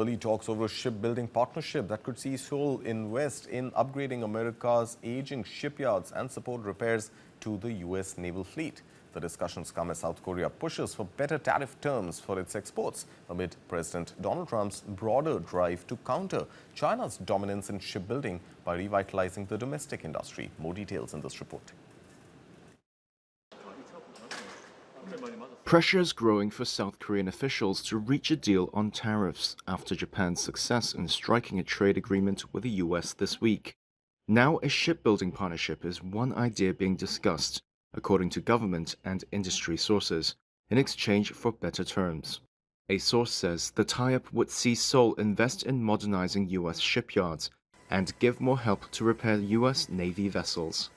early talks over a shipbuilding partnership that could see Seoul invest in upgrading America's aging shipyards and support repairs to the U.S. naval fleet. The discussions come as South Korea pushes for better tariff terms for its exports amid President Donald Trump's broader drive to counter China's dominance in shipbuilding by revitalizing the domestic industry. More details in this report. Pressure is growing for South Korean officials to reach a deal on tariffs after Japan's success in striking a trade agreement with the U.S. this week. Now a shipbuilding partnership is one idea being discussed, according to government and industry sources, in exchange for better terms. A source says the tie-up would see Seoul invest in modernizing U.S. shipyards and give more help to repair U.S. Navy vessels.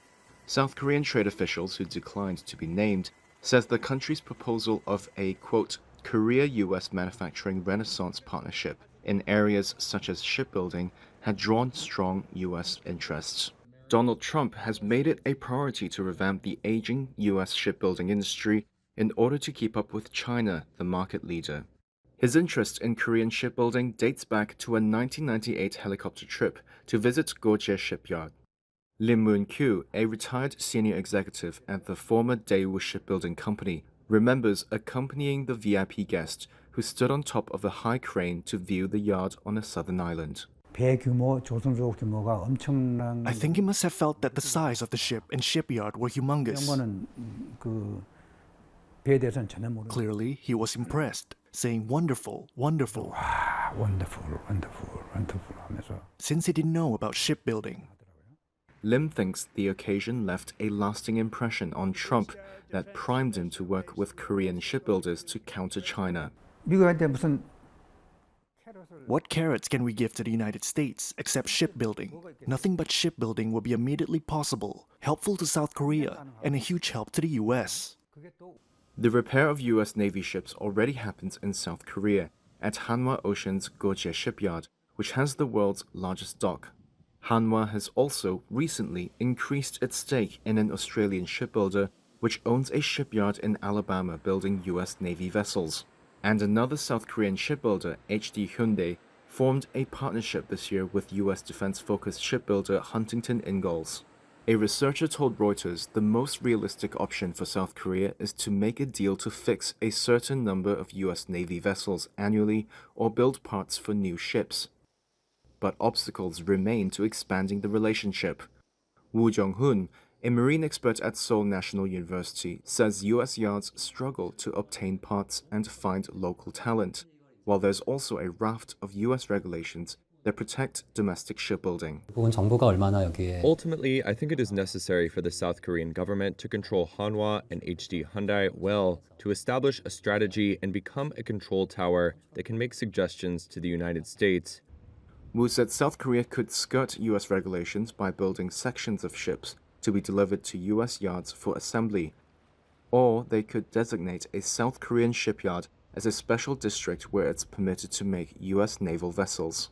South Korean trade officials who declined to be named says the country's proposal of a, quote, Korea-U.S. manufacturing renaissance partnership in areas such as shipbuilding had drawn strong U.S. interests. Donald Trump has made it a priority to revamp the aging U.S. shipbuilding industry in order to keep up with China, the market leader. His interest in Korean shipbuilding dates back to a 1998 helicopter trip to visit Goje Shipyard. Lim Moon-kyu, a retired senior executive at the former Daewoo Shipbuilding Company, remembers accompanying the VIP guest who stood on top of a high crane to view the yard on a southern island. I think he must have felt that the size of the ship and shipyard were humongous. Clearly, he was impressed, saying wonderful, wonderful. Since he didn't know about shipbuilding. Lim thinks the occasion left a lasting impression on Trump that primed him to work with Korean shipbuilders to counter China. What carrots can we give to the United States except shipbuilding? Nothing but shipbuilding will be immediately possible, helpful to South Korea, and a huge help to the U.S. The repair of U.S. Navy ships already happens in South Korea at Hanwha Ocean's Goje Shipyard, which has the world's largest dock. Hanwha has also recently increased its stake in an Australian shipbuilder which owns a shipyard in Alabama building U.S. Navy vessels. And another South Korean shipbuilder, HD Hyundai, formed a partnership this year with U.S. defense-focused shipbuilder Huntington Ingalls. A researcher told Reuters the most realistic option for South Korea is to make a deal to fix a certain number of U.S. Navy vessels annually or build parts for new ships. But obstacles remain to expanding the relationship. Woo Jong-hoon, a marine expert at Seoul National University, says U.S. yards struggle to obtain parts and find local talent, while there's also a raft of U.S. regulations that protect domestic shipbuilding. Ultimately, I think it is necessary for the South Korean government to control Hanwha and HD Hyundai well, to establish a strategy and become a control tower that can make suggestions to the United States. Woo said South Korea could skirt U.S. regulations by building sections of ships to be delivered to U.S. yards for assembly, or they could designate a South Korean shipyard as a special district where it's permitted to make U.S. naval vessels.